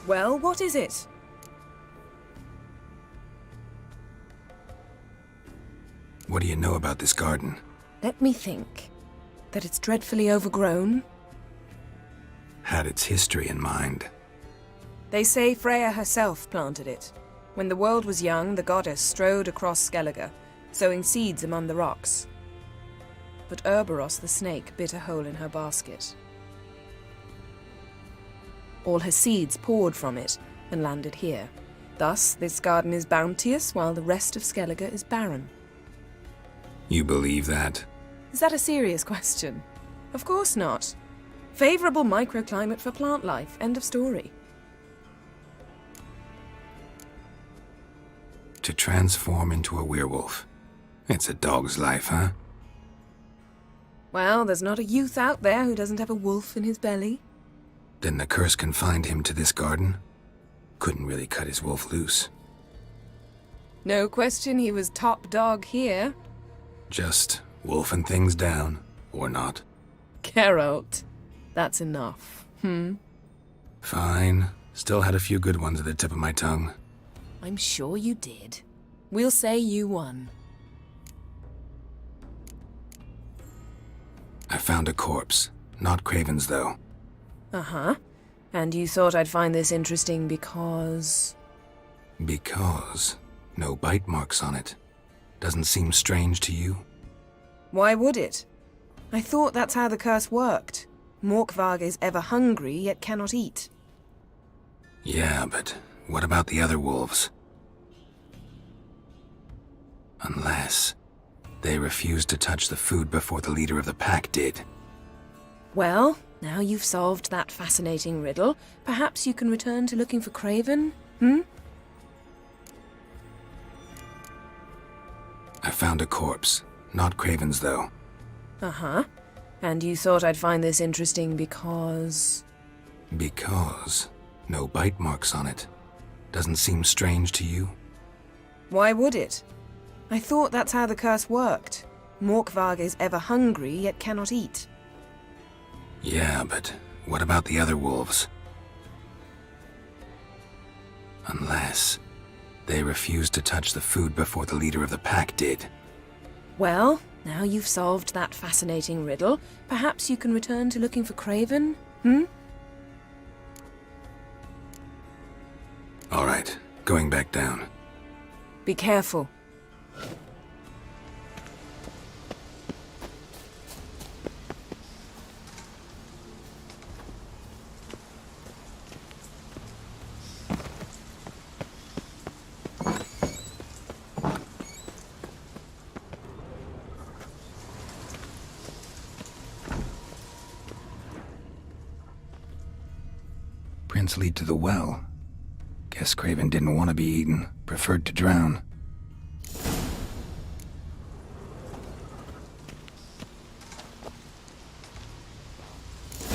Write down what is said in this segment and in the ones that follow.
Well, what is it? What do you know about this garden? Let me think. That it's dreadfully overgrown. Had its history in mind. They say Freya herself planted it. When the world was young, the goddess strode across Skellige, sowing seeds among the rocks. But Ouroboros the snake bit a hole in her basket. All her seeds poured from it and landed here. Thus, this garden is bounteous while the rest of Skellige is barren. You believe that? Is that a serious question? Of course not. Favorable microclimate for plant life. End of story. To transform into a werewolf. It's a dog's life, huh? Well, there's not a youth out there who doesn't have a wolf in his belly. Then the curse confined him to this garden? Couldn't really cut his wolf loose. No question he was top dog here. Just wolfing things down, or not. Geralt. That's enough. Fine. Still had a few good ones at the tip of my tongue. I'm sure you did. We'll say you won. I found a corpse. Not Craven's, though. Uh-huh. And you thought I'd find this interesting because... Because no bite marks on it. Doesn't seem strange to you? Why would it? I thought that's how the curse worked. Morkvarg is ever hungry, yet cannot eat. Yeah, but what about the other wolves? Unless they refused to touch the food before the leader of the pack did. Well, now you've solved that fascinating riddle, perhaps you can return to looking for Craven, I found a corpse. Not Craven's, though. Uh-huh. And you thought I'd find this interesting because... Because no bite marks on it. Doesn't seem strange to you? Why would it? I thought that's how the curse worked. Morkvarg is ever hungry, yet cannot eat. Yeah, but what about the other wolves? Unless they refused to touch the food before the leader of the pack did. Well, now you've solved that fascinating riddle, perhaps you can return to looking for Craven, All right, going back down. Be careful. Prints lead to the well. Guess Craven didn't want to be eaten, preferred to drown.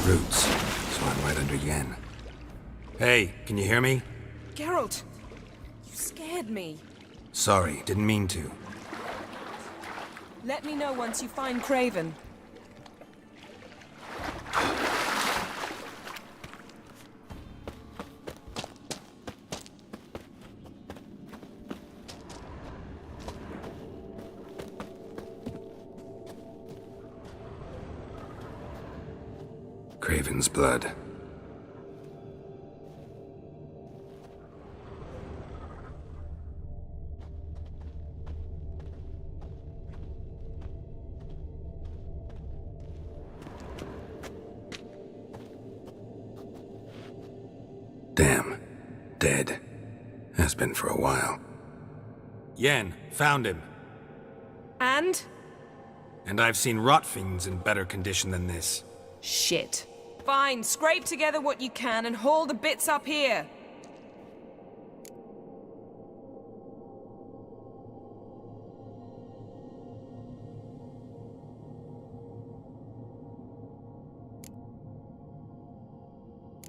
Roots, so I'm right under Yen. Hey, can you hear me? Geralt! You scared me. Sorry, didn't mean to. Let me know once you find Craven. Craven's blood. Damn. Dead. Has been for a while. Yen, found him. And? And I've seen rot fiends in better condition than this. Shit. Fine, scrape together what you can and haul the bits up here.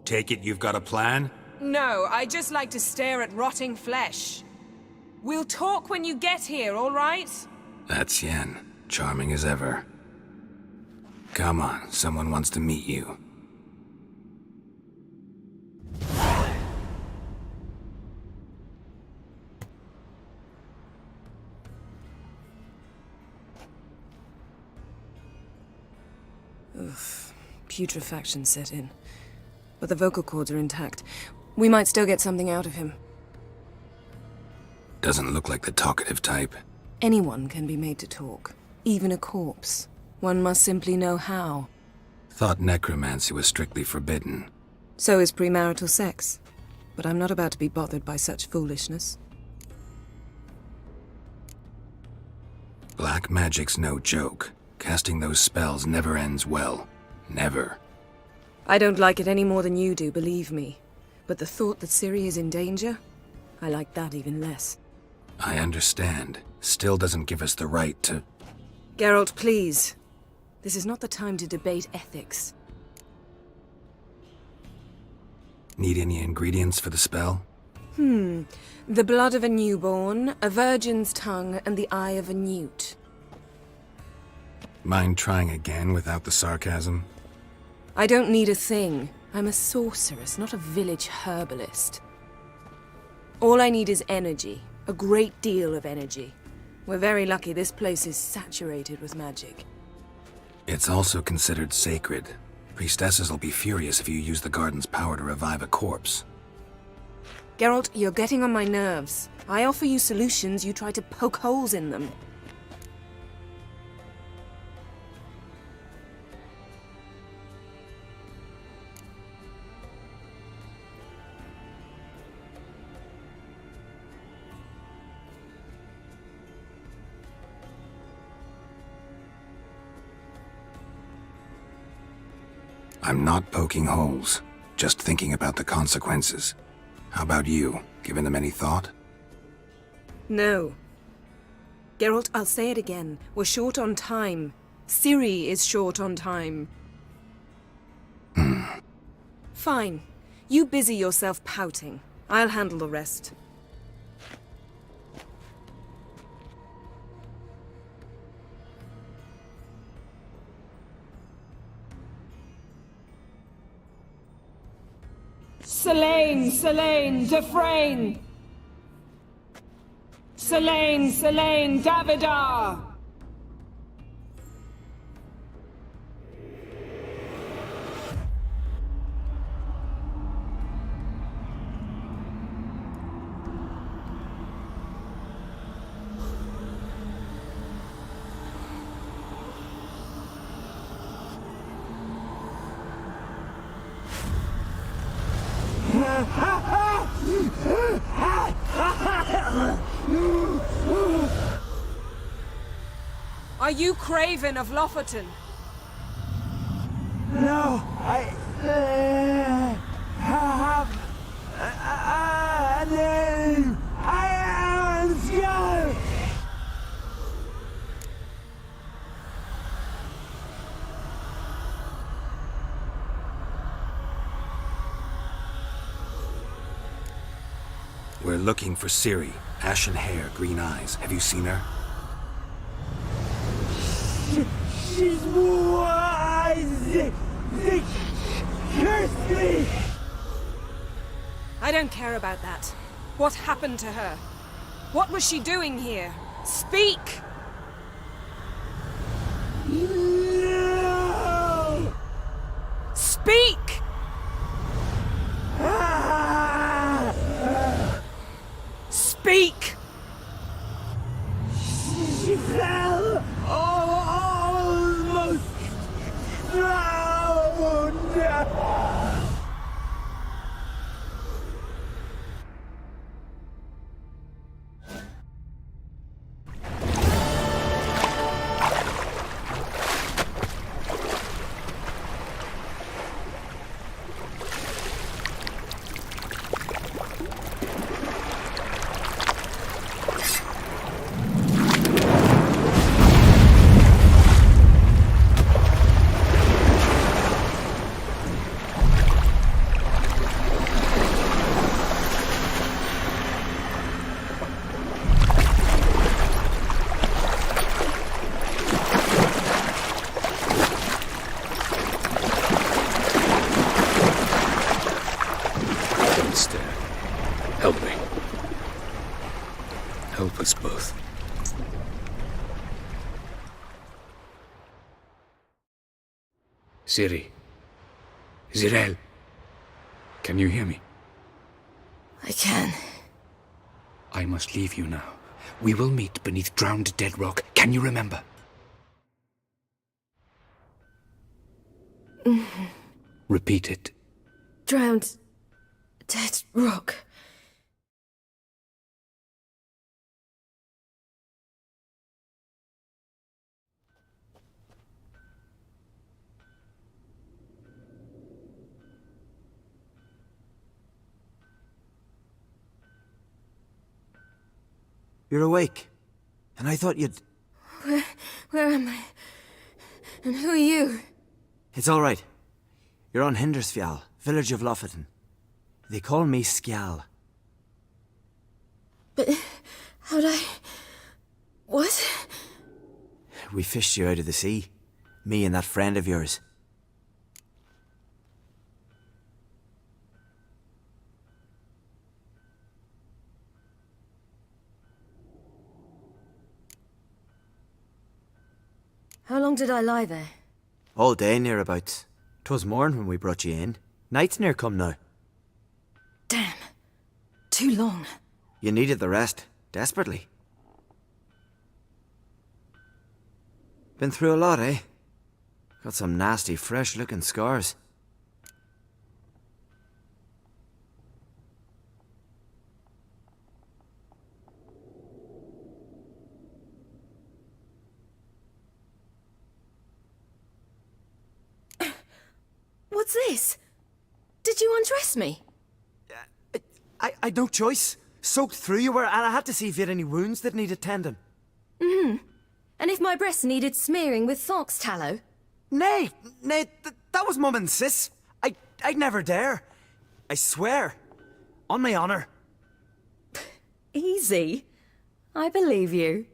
Take it you've got a plan? No, I just like to stare at rotting flesh. We'll talk when you get here, all right? That's Yen. Charming as ever. Come on, someone wants to meet you. Putrefaction set in. But the vocal cords are intact. We might still get something out of him. Doesn't look like the talkative type. Anyone can be made to talk. Even a corpse. One must simply know how. Thought necromancy was strictly forbidden. So is premarital sex. But I'm not about to be bothered by such foolishness. Black magic's no joke. Casting those spells never ends well. Never. I don't like it any more than you do, believe me. But the thought that Ciri is in danger? I like that even less. I understand. Still doesn't give us the right to... Geralt, please. This is not the time to debate ethics. Need any ingredients for the spell? The blood of a newborn, a virgin's tongue, and the eye of a newt. Mind trying again without the sarcasm? I don't need a thing. I'm a sorceress, not a village herbalist. All I need is energy. A great deal of energy. We're very lucky this place is saturated with magic. It's also considered sacred. Priestesses will be furious if you use the garden's power to revive a corpse. Geralt, you're getting on my nerves. I offer you solutions, you try to poke holes in them. I'm not poking holes, just thinking about the consequences. How about you? Given them any thought? No. Geralt, I'll say it again. We're short on time. Ciri is short on time. Fine. You busy yourself pouting. I'll handle the rest. Selene, Dufresne! Selene, Davidar! Are you Craven of Lofoten? No, I have a name. I am Skull. We're looking for Ciri. Ashen hair, green eyes. Have you seen her? She's wise. They cursed me. I don't care about that. What happened to her? What was she doing here? Speak! No. Speak! Speak! She fell almost drowned. Siri. Zirel. Can you hear me? I can. I must leave you now. We will meet beneath drowned dead rock. Can you remember? Repeat it. Drowned... dead rock. You're awake. And I thought you'd... Where am I? And who are you? It's all right. You're on Hindersfjall, village of Lofoten. They call me Skjal. But... how'd I... what? We fished you out of the sea. Me and that friend of yours. How long did I lie there? All day nearabouts. 'Twas morn when we brought you in. Night's near come now. Damn. Too long. You needed the rest, desperately. Been through a lot, eh? Got some nasty, fresh-looking scars. What's this? Did you undress me? I had no choice. Soaked through you were, and I had to see if you had any wounds that needed tending. And if my breasts needed smearing with fox tallow? Nay, that was Mum and Sis. I'd never dare. I swear. On my honour. Easy. I believe you.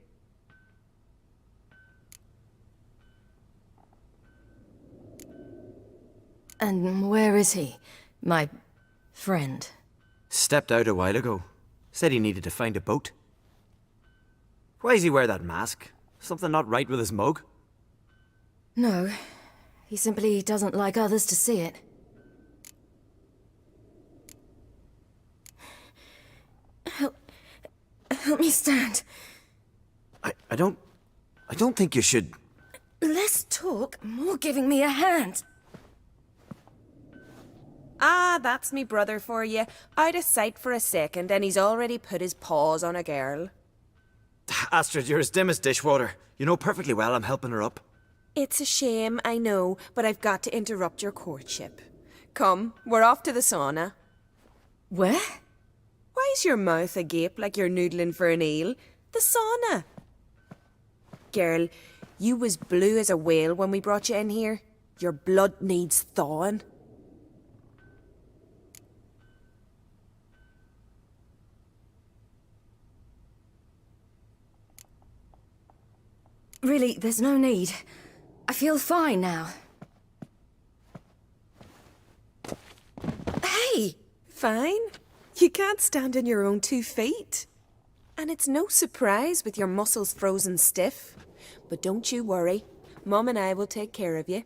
And where is he? My friend. Stepped out a while ago. Said he needed to find a boat. Why's he wear that mask? Something not right with his mug? No. He simply doesn't like others to see it. Help me stand. I don't think you should... Less talk, more giving me a hand. Ah, that's me brother for you. Out of sight for a second, and he's already put his paws on a girl. Astrid, you're as dim as dishwater. You know perfectly well I'm helping her up. It's a shame, I know, but I've got to interrupt your courtship. Come, we're off to the sauna. Where? Why's your mouth agape like you're noodling for an eel? The sauna. Girl, you was blue as a whale when we brought you in here. Your blood needs thawing. Really, there's no need. I feel fine now. Hey! Fine. You can't stand on your own 2 feet. And it's no surprise with your muscles frozen stiff. But don't you worry. Mum and I will take care of you.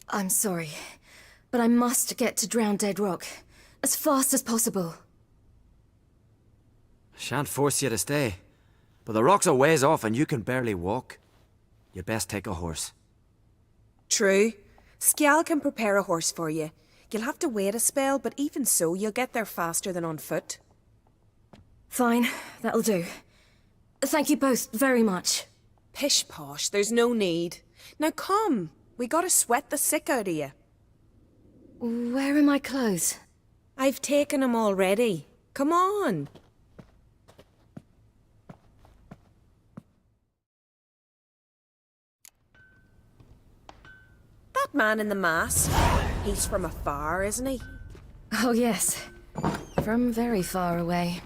I'm sorry, but I must get to Drowned Dead Rock as fast as possible. Shan't force you to stay. But the rock's a ways off and you can barely walk. You'd best take a horse. True. Skjal can prepare a horse for you. You'll have to wait a spell, but even so, you'll get there faster than on foot. Fine, that'll do. Thank you both very much. Pish-posh, there's no need. Now come, we gotta sweat the sick out of you. Where are my clothes? I've taken 'em already. Come on. That man in the mask, he's from afar, isn't he? Oh yes, from very far away.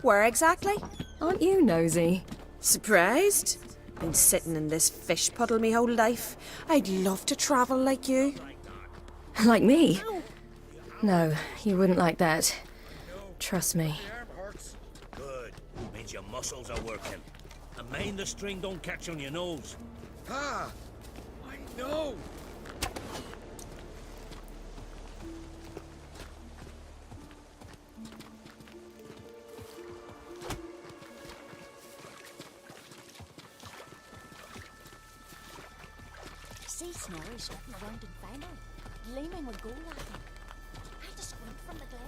Where exactly? Aren't you nosy? Surprised? Been sitting in this fish puddle me whole life. I'd love to travel like you. Like me? No, you wouldn't like that. Trust me. Good. Means your muscles are working. And mind the string don't catch on your nose. Ah, I know. See Snorri slipping around in final, gleaming with gold laughing. I had to squint from the glare.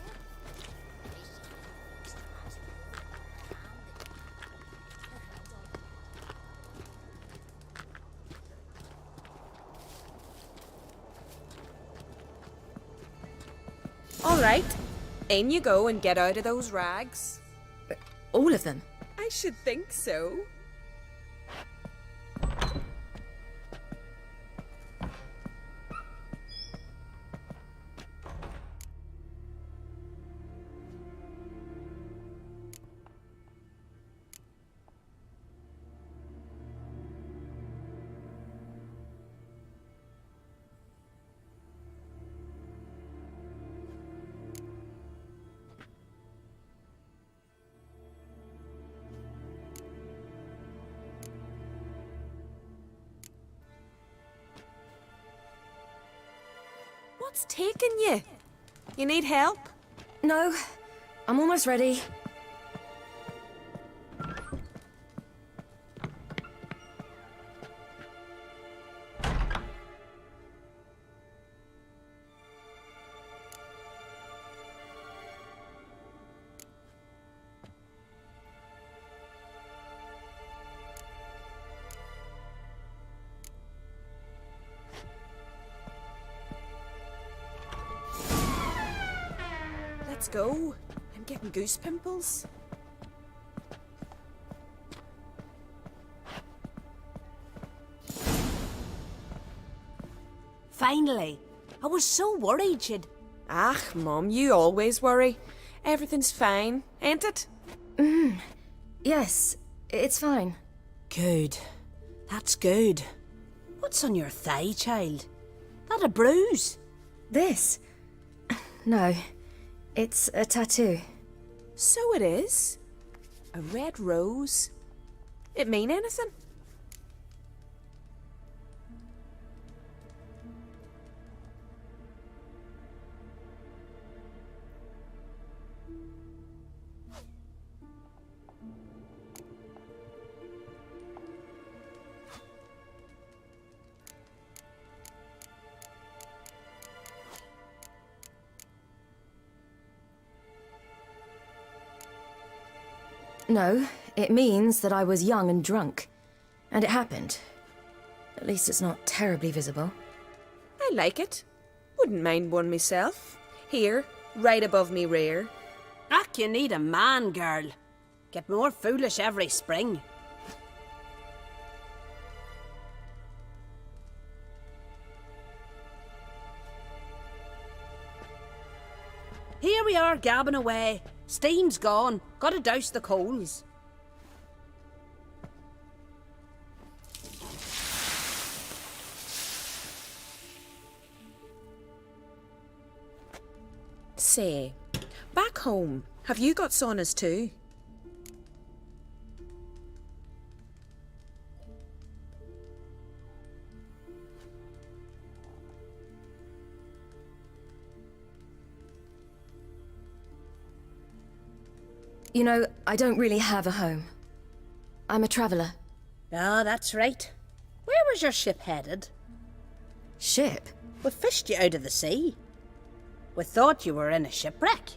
All right, in you go and get out of those rags. All of them? I should think so. What's taking you? You need help? No, I'm almost ready. Let's go. I'm getting goose pimples. Finally. I was so worried you'd... Ah, Mum, you always worry. Everything's fine, ain't it? Yes, it's fine. Good. That's good. What's on your thigh, child? That a bruise? This? No, it's a tattoo. So it is. A red rose. It mean anything? No, it means that I was young and drunk. And it happened. At least it's not terribly visible. I like it. Wouldn't mind one myself. Here, right above me rear. Ack, you need a man, girl. Get more foolish every spring. Here we are gabbing away. Steam's gone. Gotta douse the coals. Say, back home, have you got saunas too? You know, I don't really have a home. I'm a traveller. Ah, that's right. Where was your ship headed? Ship? We fished you out of the sea. We thought you were in a shipwreck.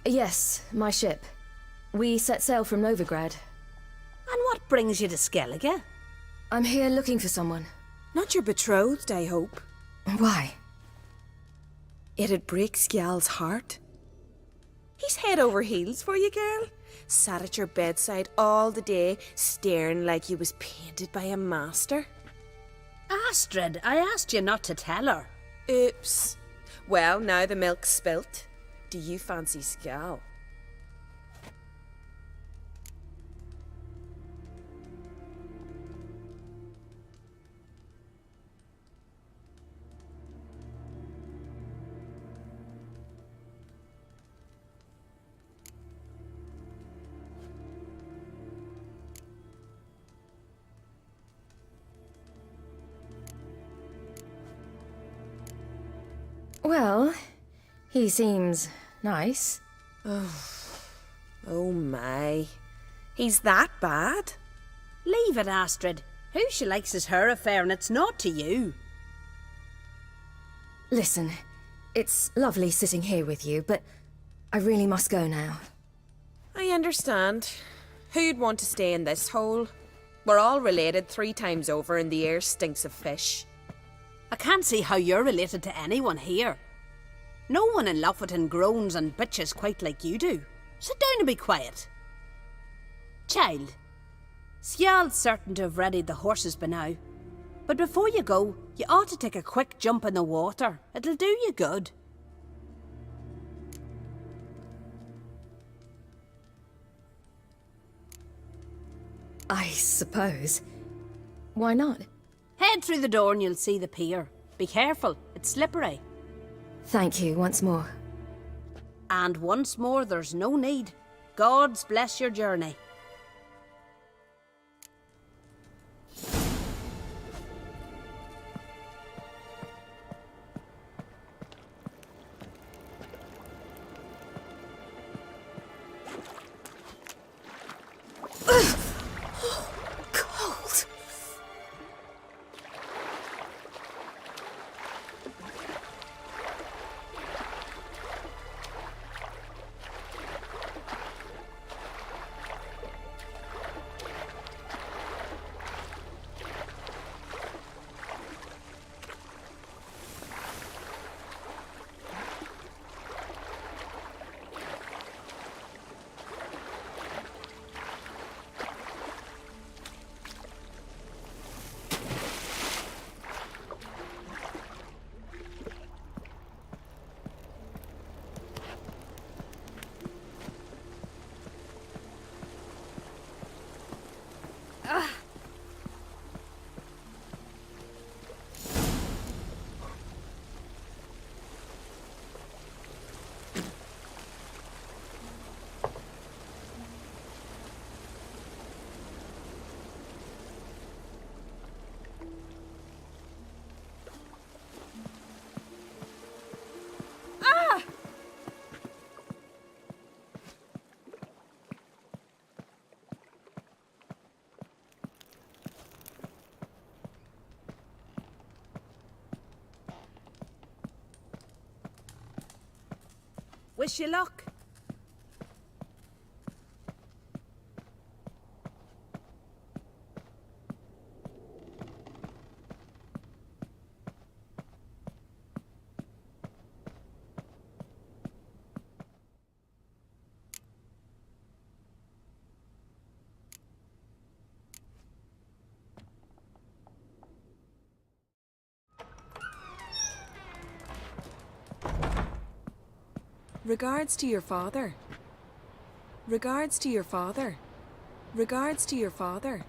Yes, my ship. We set sail from Novigrad. And what brings you to Skellige? I'm here looking for someone. Not your betrothed, I hope. Why? It'd break Skjal's heart. He's head over heels for you, girl. Sat at your bedside all the day, staring like you was painted by a master. Astrid, I asked you not to tell her. Oops. Well, now the milk's spilt. Do you fancy Skjal? Well, he seems nice. Oh my. He's that bad? Leave it, Astrid. Who she likes is her affair and it's not to you. Listen, it's lovely sitting here with you, but I really must go now. I understand. Who'd want to stay in this hole? We're all related 3 times over and the air stinks of fish. I can't see how you're related to anyone here. No one in Lofoten groans and bitches quite like you do. Sit down and be quiet. Child, Sjal's certain to have readied the horses by now. But before you go, you ought to take a quick jump in the water. It'll do you good. I suppose. Why not? Head through the door and you'll see the pier. Be careful, it's slippery. Thank you once more. And once more, there's no need. God's bless your journey. Cold. Wish you luck. Regards to your father. Regards to your father. Regards to your father.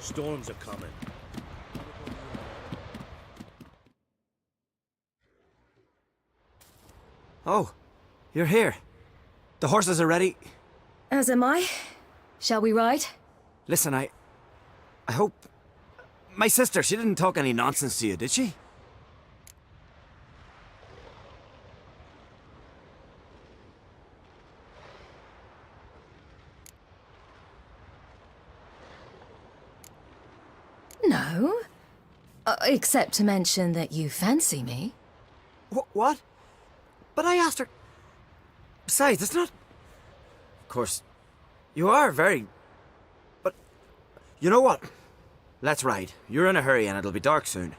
Storms are coming. Oh, you're here. The horses are ready. As am I. Shall we ride? Listen, I hope... My sister, she didn't talk any nonsense to you, did she? No. Except to mention that you fancy me. What? But I asked her... Besides, it's not... Of course, you are very... But... You know what? Let's ride. You're in a hurry and it'll be dark soon.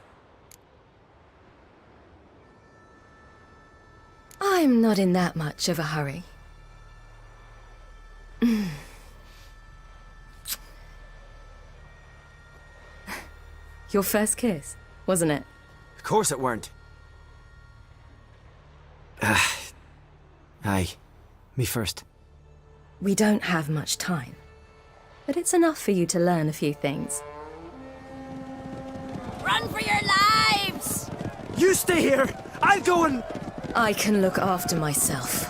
I'm not in that much of a hurry. Your first kiss, wasn't it? Of course it weren't. Aye. Me first. We don't have much time. But it's enough for you to learn a few things. Run for your lives! You stay here! I'll go and... I can look after myself.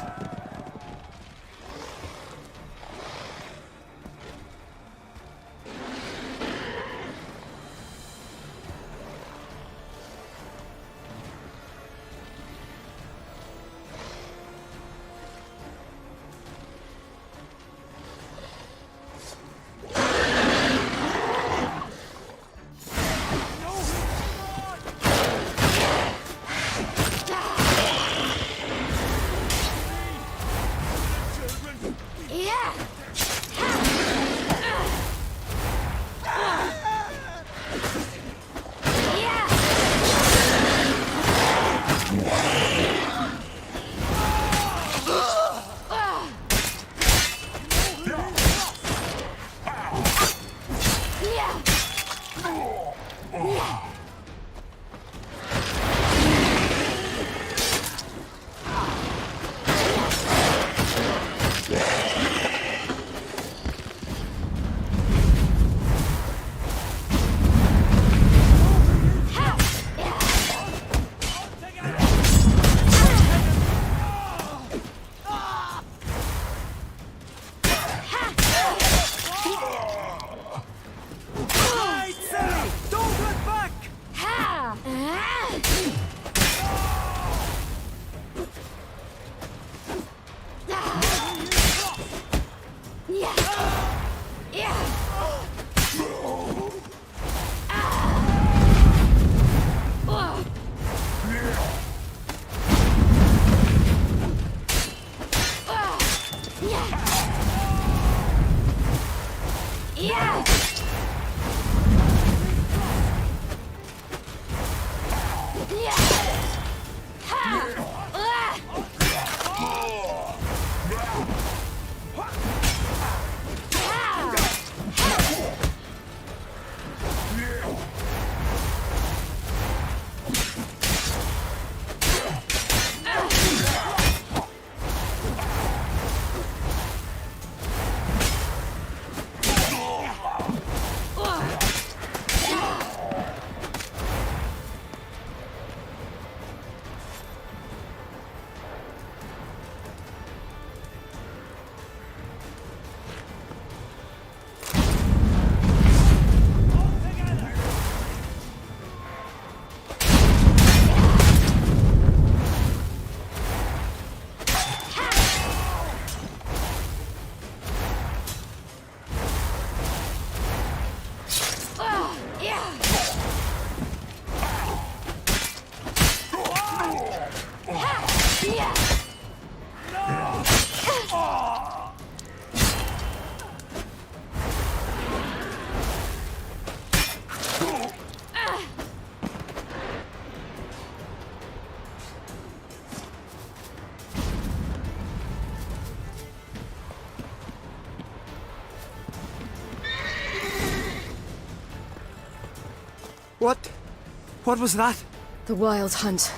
What was that? The Wild Hunt.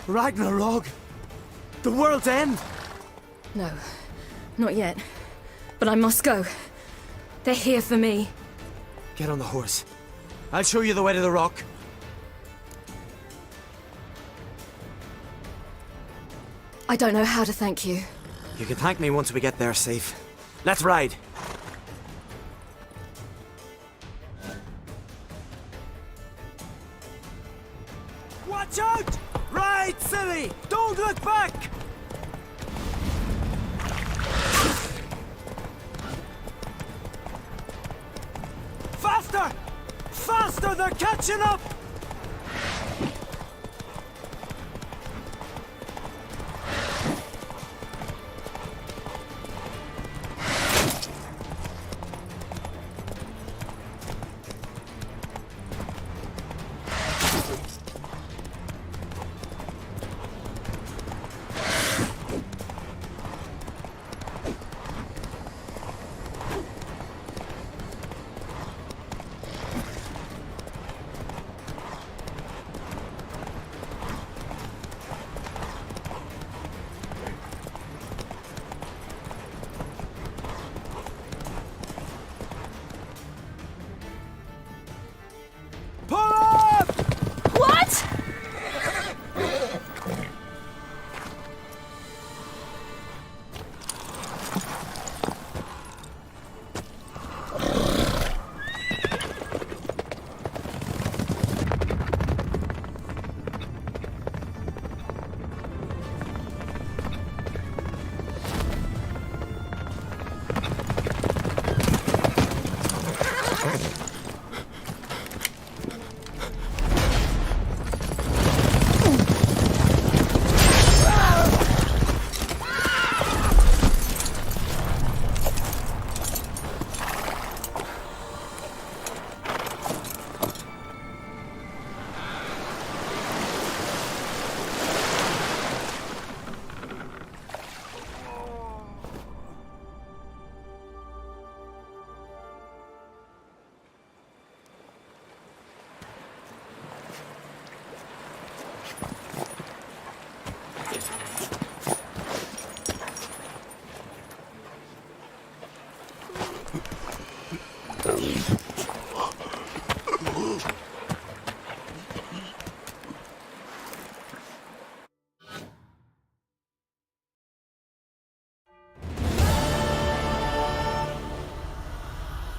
Ragnarok? The world's end? No, not yet. But I must go. They're here for me. Get on the horse. I'll show you the way to the rock. I don't know how to thank you. You can thank me once we get there safe. Let's ride. Watch out! Ride, silly! Don't look back! Faster! Faster! They're catching up!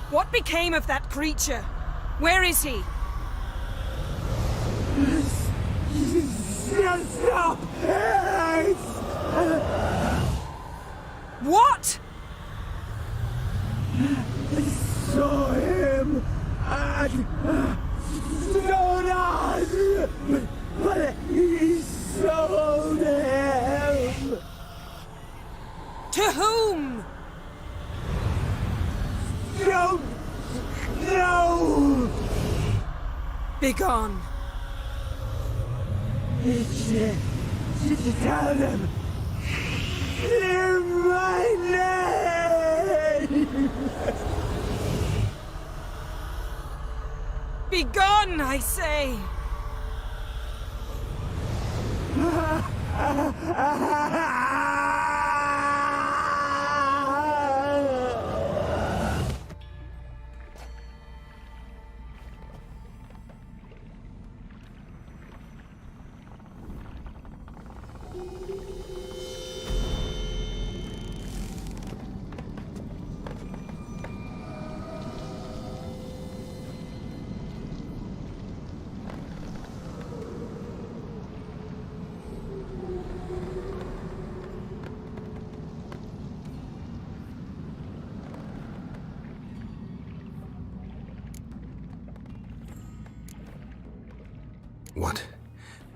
What became of that creature? Where is he? What? Saw him at Stonan, but he sold him. To whom? Don't know. Begone. Tell them. Clear my name. Begone, I say!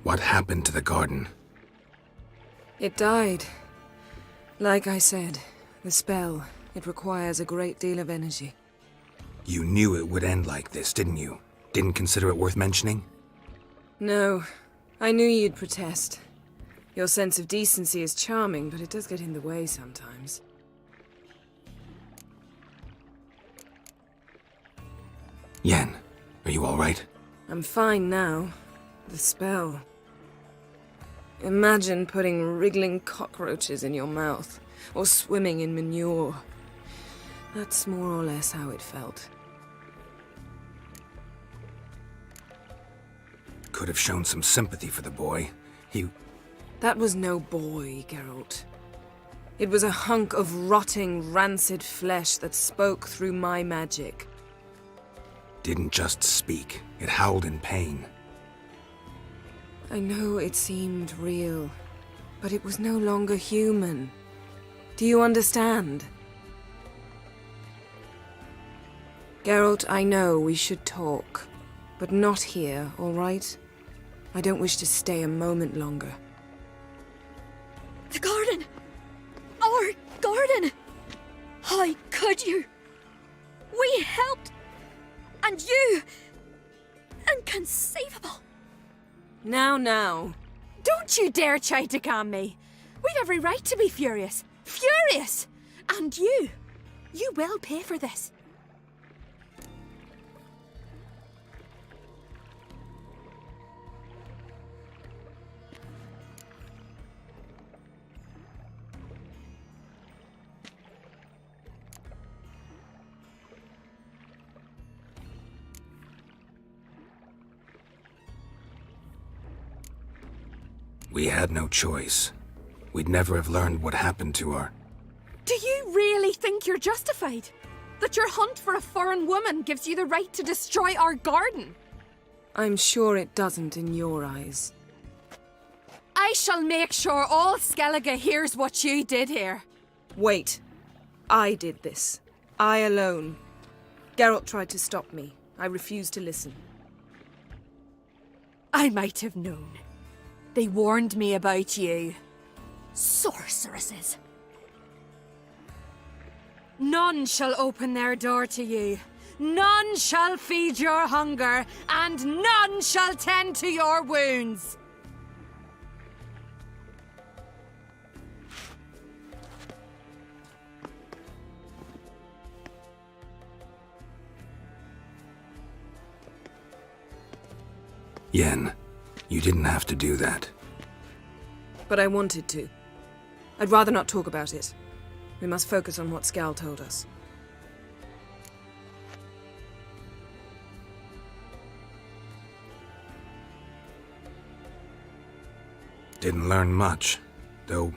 What happened to the garden? It died. Like I said, the spell, it requires a great deal of energy. You knew it would end like this, didn't you? Didn't consider it worth mentioning? No, I knew you'd protest. Your sense of decency is charming, but it does get in the way sometimes. Yen, are you all right? I'm fine now. The spell. Imagine putting wriggling cockroaches in your mouth, or swimming in manure. That's more or less how it felt. Could have shown some sympathy for the boy. That was no boy, Geralt. It was a hunk of rotting, rancid flesh that spoke through my magic. Didn't just speak. It howled in pain. I know it seemed real, but it was no longer human. Do you understand? Geralt, I know we should talk, but not here, all right? I don't wish to stay a moment longer. The garden! Our garden! How could you? We helped! And you! Inconceivable! Now. Don't you dare try to calm me. We've every right to be furious. Furious! And you will pay for this. We had no choice. We'd never have learned what happened to her. Do you really think you're justified? That your hunt for a foreign woman gives you the right to destroy our garden? I'm sure it doesn't in your eyes. I shall make sure all Skellige hears what you did here. Wait. I did this. I alone. Geralt tried to stop me. I refused to listen. I might have known. They warned me about you. Sorceresses. None shall open their door to you. None shall feed your hunger, and none shall tend to your wounds. Yen, you didn't have to do that. But I wanted to. I'd rather not talk about it. We must focus on what Skal told us. Didn't learn much, though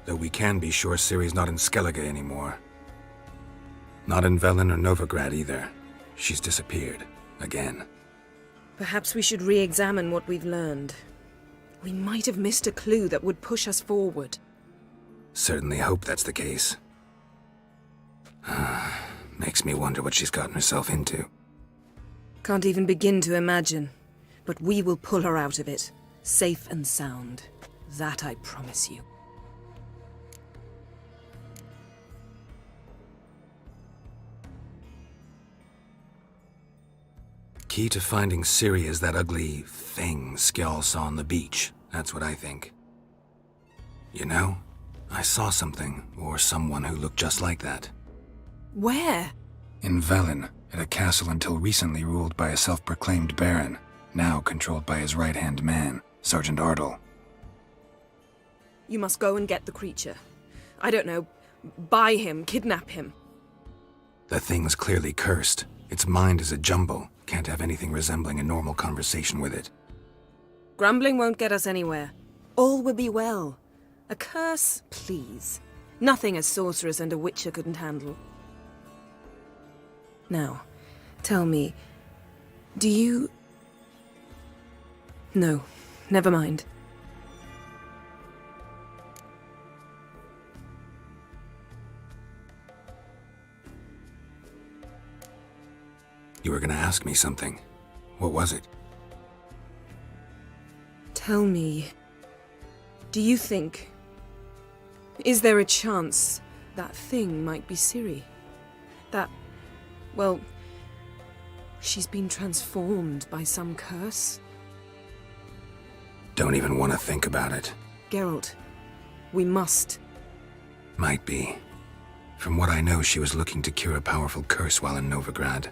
we can be sure Ciri's not in Skellige anymore. Not in Velen or Novigrad either. She's disappeared. Again. Perhaps we should re-examine what we've learned. We might have missed a clue that would push us forward. Certainly hope that's the case. Makes me wonder what she's gotten herself into. Can't even begin to imagine. But we will pull her out of it. Safe and sound. That I promise you. Key to finding Ciri is that ugly thing Skjall saw on the beach. That's what I think. You know, I saw something, or someone who looked just like that. Where? In Velen, at a castle until recently ruled by a self-proclaimed baron, now controlled by his right-hand man, Sergeant Ardle. You must go and get the creature. I don't know, buy him, kidnap him. The thing's clearly cursed. Its mind is a jumble. Can't have anything resembling a normal conversation with it. Grumbling won't get us anywhere. All will be well. A curse, please. Nothing a sorceress and a witcher couldn't handle. Now, tell me, do you... No, never mind. You were gonna ask me something. What was it? Tell me, do you think... Is there a chance that thing might be Ciri? That, well, she's been transformed by some curse? Don't even want to think about it. Geralt, we must. Might be. From what I know, she was looking to cure a powerful curse while in Novigrad.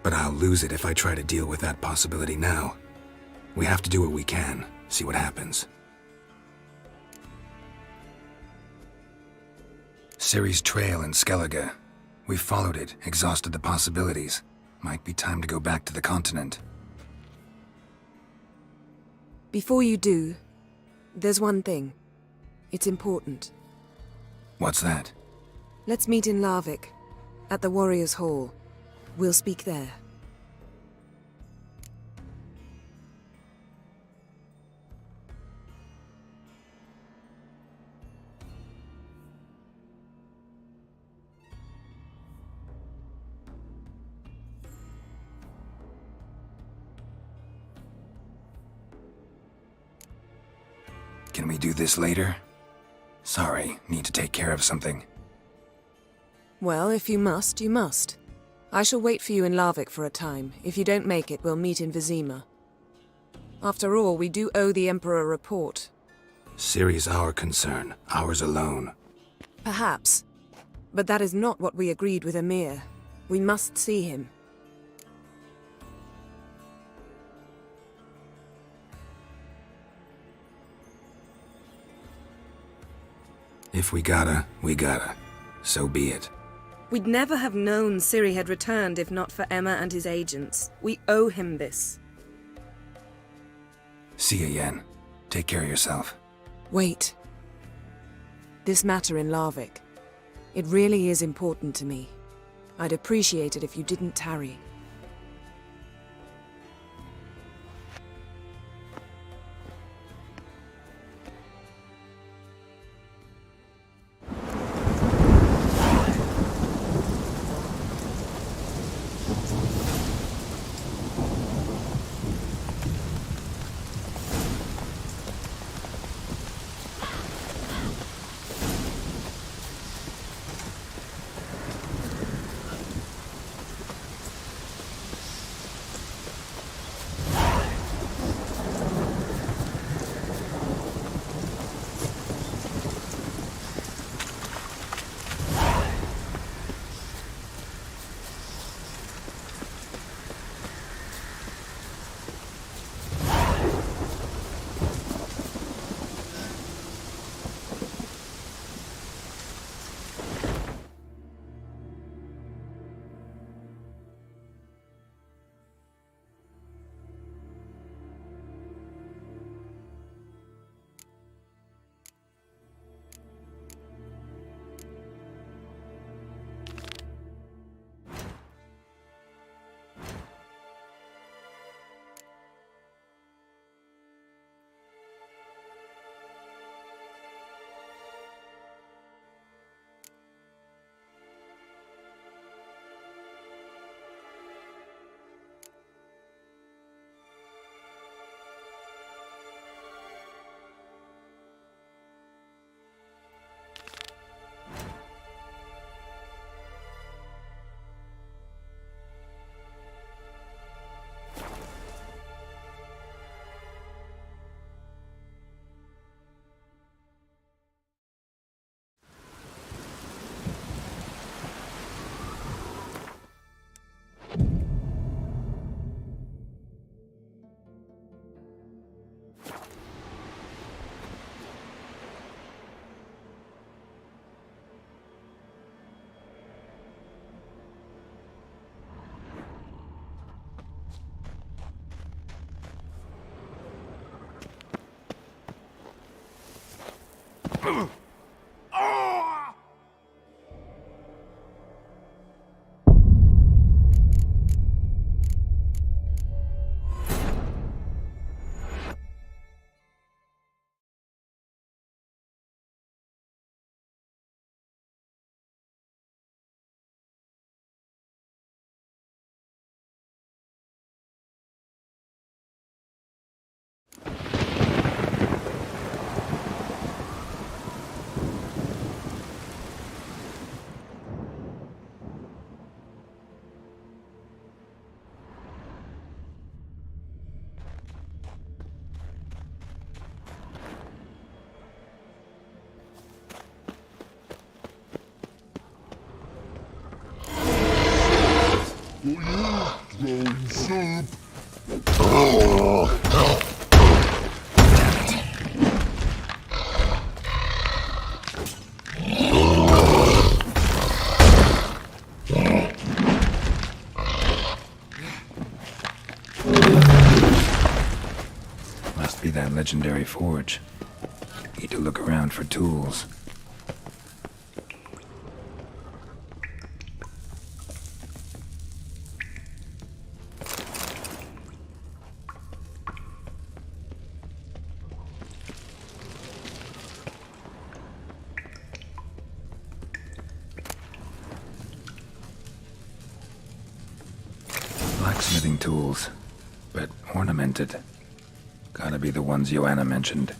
But I'll lose it if I try to deal with that possibility now. We have to do what we can, see what happens. Ciri's trail in Skellige. We followed it, exhausted the possibilities. Might be time to go back to the continent. Before you do, there's one thing. It's important. What's that? Let's meet in Larvik, at the Warriors' Hall. We'll speak there. Can we do this later? Sorry, need to take care of something. Well, if you must, you must. I shall wait for you in Larvik for a time. If you don't make it, we'll meet in Vizima. After all, we do owe the Emperor a report. Ciri's our concern, ours alone. Perhaps. But that is not what we agreed with Emir. We must see him. If we gotta, we gotta. So be it. We'd never have known Ciri had returned if not for Emma and his agents. We owe him this. See you, Yen. Take care of yourself. Wait. This matter in Larvik. It really is important to me. I'd appreciate it if you didn't tarry. Must be that legendary forge. Need to look around for tools. Blacksmithing tools, but ornamented. Gotta be the ones Joanna mentioned.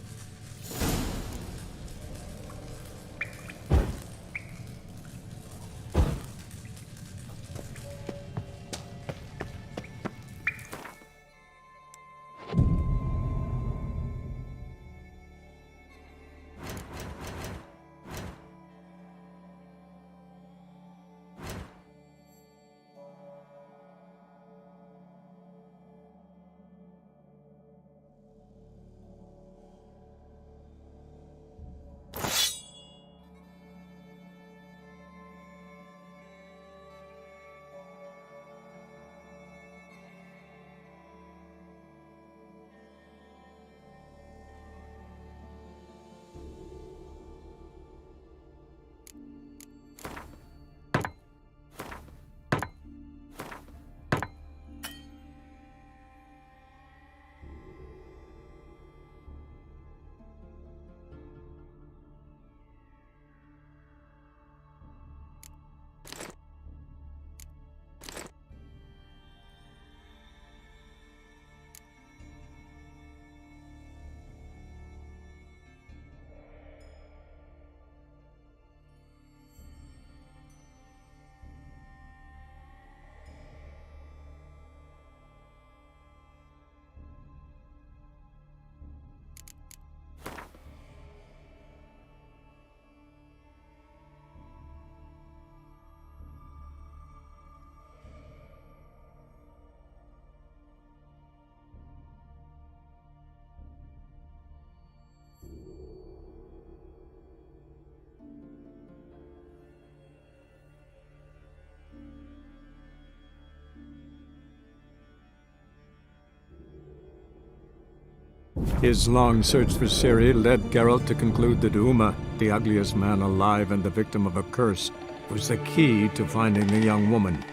His long search for Ciri led Geralt to conclude that Uma, the ugliest man alive and the victim of a curse, was the key to finding the young woman.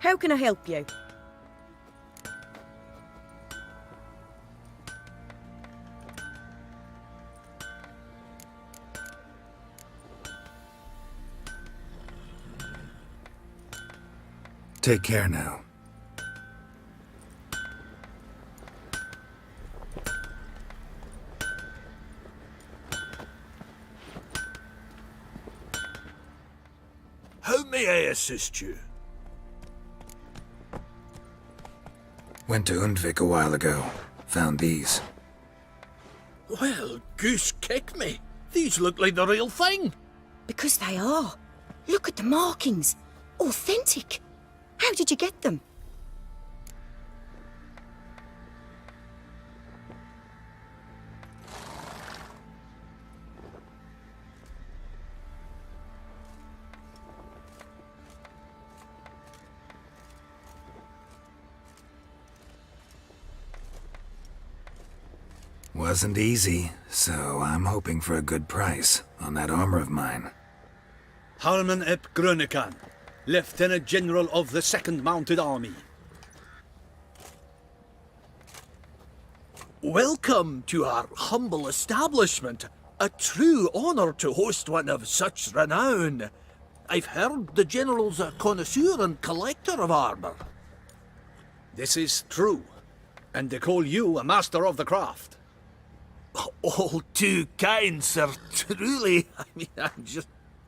How can I help you? Take care now. How may I assist you? Went to Undvik a while ago. Found these. Well, goose kick me. These look like the real thing. Because they are. Look at the markings. Authentic. How did you get them? Wasn't easy, so I'm hoping for a good price on that armor of mine. Harman ep Grönekan, Lieutenant General of the 2nd Mounted Army. Welcome to our humble establishment. A true honor to host one of such renown. I've heard the General's a connoisseur and collector of armor. This is true, and they call you a master of the craft. All too kind, sir. Truly,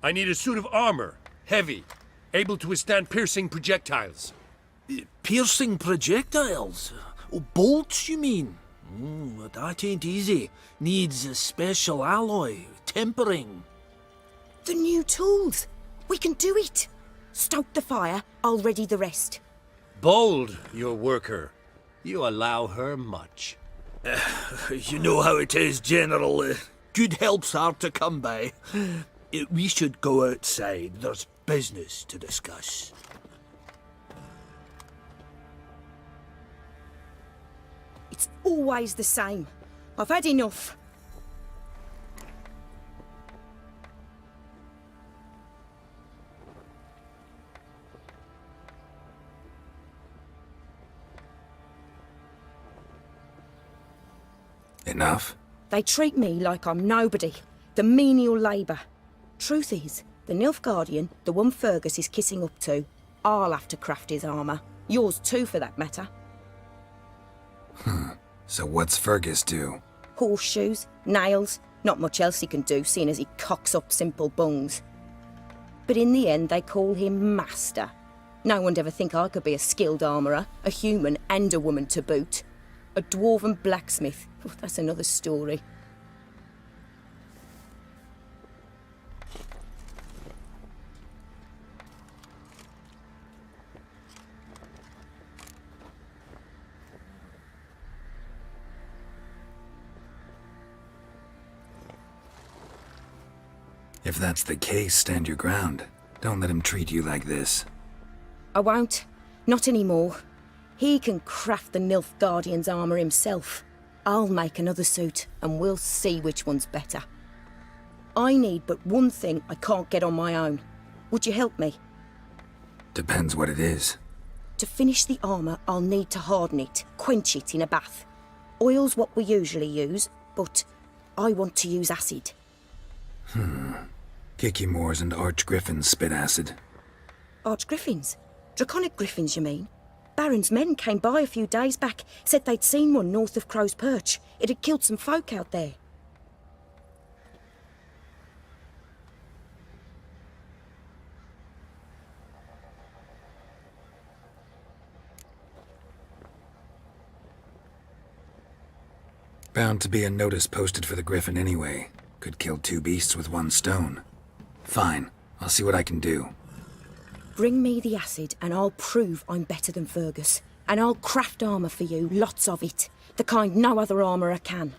I need a suit of armor, heavy, able to withstand piercing projectiles. Piercing projectiles? Oh, bolts, you mean? That ain't easy. Needs a special alloy, tempering. The new tools. We can do it. Stoke the fire, I'll ready the rest. Bold, your worker. You allow her much. You know how it is, General. Good help's hard to come by. We should go outside. There's business to discuss. It's always the same. I've had enough. Enough? They treat me like I'm nobody. The menial labour. Truth is, the Nilfgaardian, the one Fergus is kissing up to, I'll have to craft his armour. Yours too, for that matter. So what's Fergus do? Horseshoes, nails, not much else he can do, seeing as he cocks up simple bungs. But in the end, they call him Master. No one'd ever think I could be a skilled armourer, a human and a woman to boot. A dwarven blacksmith. Oh, that's another story. If that's the case, stand your ground. Don't let him treat you like this. I won't. Not anymore. He can craft the Nilfgaardian's armour himself. I'll make another suit, and we'll see which one's better. I need but one thing I can't get on my own. Would you help me? Depends what it is. To finish the armour, I'll need to harden it, quench it in a bath. Oil's what we usually use, but I want to use acid. Kicky-Moors and Archgriffins spit acid. Archgriffins? Draconic griffins, you mean? Baron's men came by a few days back, said they'd seen one north of Crow's Perch. It had killed some folk out there. Bound to be a notice posted for the Griffin anyway. Could kill two beasts with one stone. Fine, I'll see what I can do. Bring me the acid and I'll prove I'm better than Fergus. And I'll craft armour for you, lots of it. The kind no other armourer can.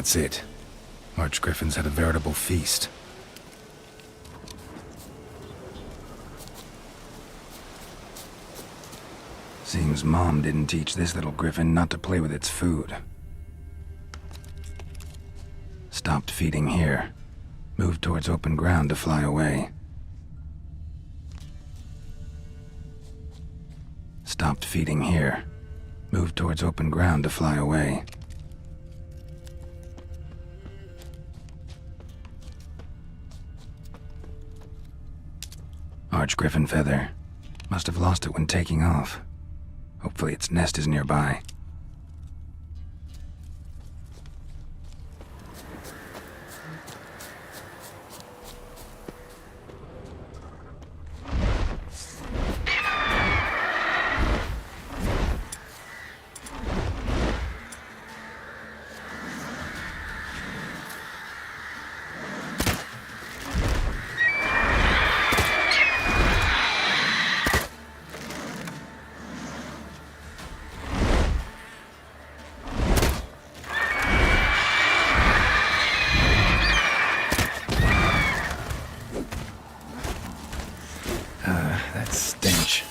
That's it. Archgriffins had a veritable feast. Seems Mom didn't teach this little griffin not to play with its food. Stopped feeding here. Moved towards open ground to fly away. Stopped feeding here. Moved towards open ground to fly away. Archgriffin feather. Must have lost it when taking off. Hopefully its nest is nearby. That stench.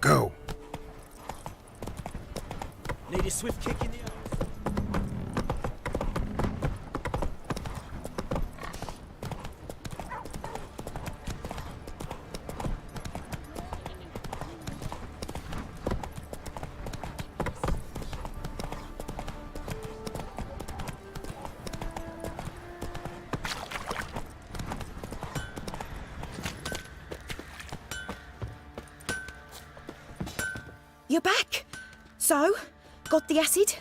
Go! Need a swift kick in the arse. you're back. So, got the acid?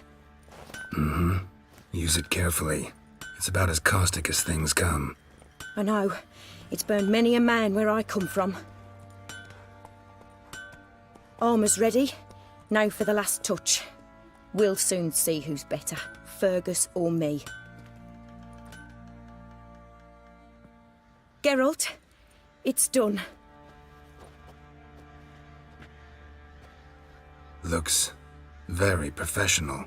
Use it carefully. It's about as caustic as things come. I know. It's burned many a man where I come from. Armour's ready. Now for the last touch. We'll soon see who's better, Fergus or me. Geralt, it's done. Looks very professional.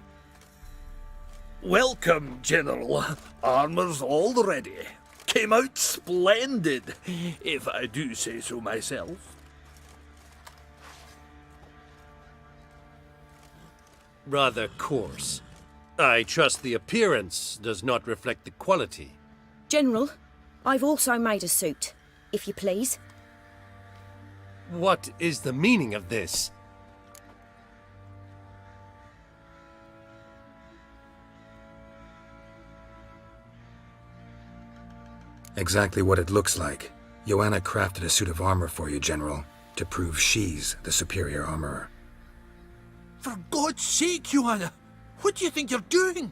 Welcome, General. Armour's all ready. Came out splendid, if I do say so myself. Rather coarse. I trust the appearance does not reflect the quality. General, I've also made a suit, if you please. What is the meaning of this? Exactly what it looks like. Joanna crafted a suit of armor for you, General, to prove she's the superior armorer. For God's sake, Joanna, what do you think you're doing?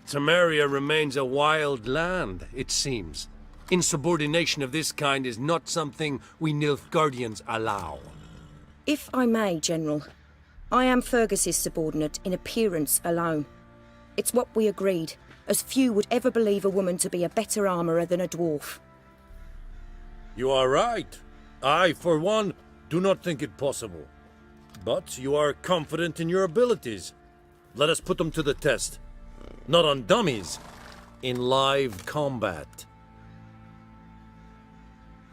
Samaria remains a wild land, it seems. Insubordination of this kind is not something we Nilfgaardians allow. If I may, General, I am Fergus's subordinate in appearance alone. It's what we agreed, as few would ever believe a woman to be a better armourer than a dwarf. You are right. I, for one, do not think it possible. But you are confident in your abilities. Let us put them to the test. Not on dummies, in live combat.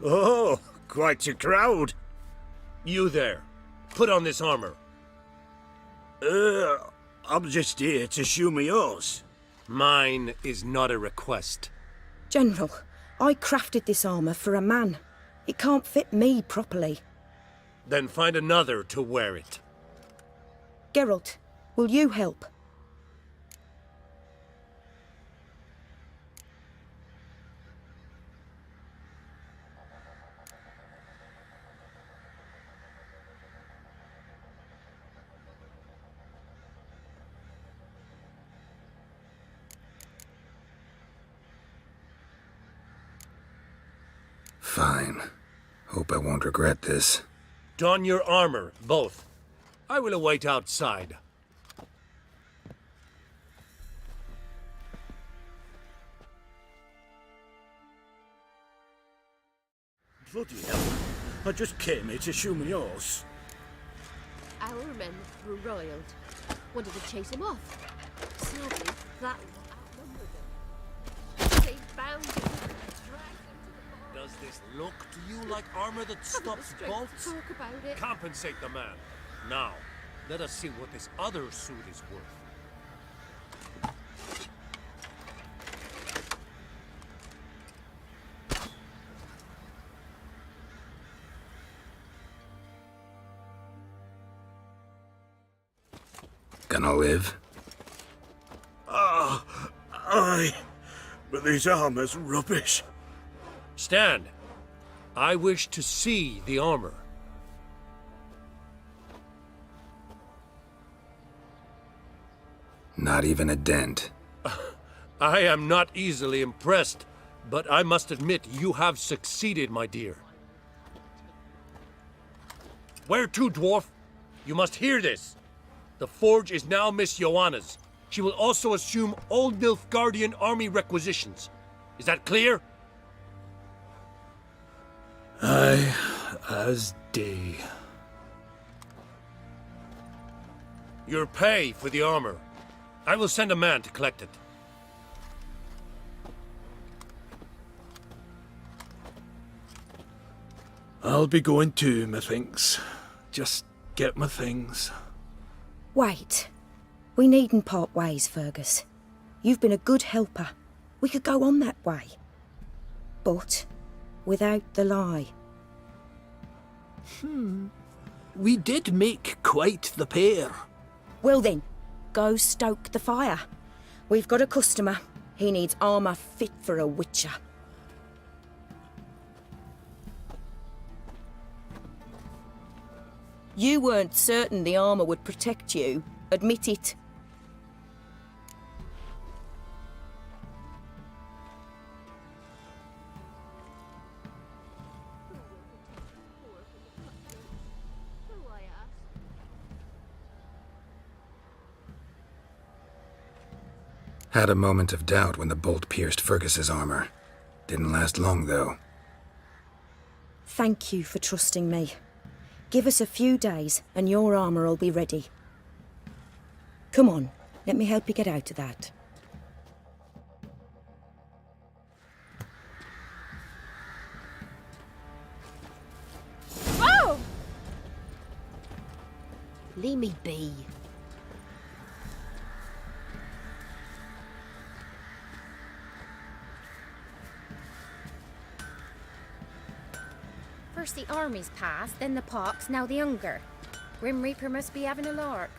Oh, quite a crowd. You there, put on this armor. I'm just here to show me yours. Mine is not a request. General, I crafted this armour for a man. It can't fit me properly. Then find another to wear it. Geralt, will you help? Fine. Hope I won't regret this. Don your armor, both. I will await outside. Bloody hell. I just came here to show me yours. Our men were roiled. Wanted to chase him off. Sadly, that outnumbered them. They bound him and dragged him to the bar. Does this look to you like armor that stops bolts? Talk about it. Compensate the man. Now, let us see what this other suit is worth. Gonna live? Aye. But this armor's rubbish. Stand. I wish to see the armor. Not even a dent. I am not easily impressed, but I must admit you have succeeded, my dear. Where to, dwarf? You must hear this. The forge is now Miss Joanna's. She will also assume all Nilfgaardian army requisitions. Is that clear? Aye, as day. Your pay for the armor. I will send a man to collect it. I'll be going too, methinks. Just get my things. Wait. We needn't part ways, Fergus. You've been a good helper. We could go on that way. But without the lie. We did make quite the pair. Well then, go stoke the fire. We've got a customer. He needs armour fit for a witcher. You weren't certain the armour would protect you. Admit it. Had a moment of doubt when the bolt pierced Fergus's armor. Didn't last long, though. Thank you for trusting me. Give us a few days and your armour will be ready. Come on, let me help you get out of that. Oh! Leave me be. First the armies passed, then the pox, now the hunger. Grim Reaper must be having a lark.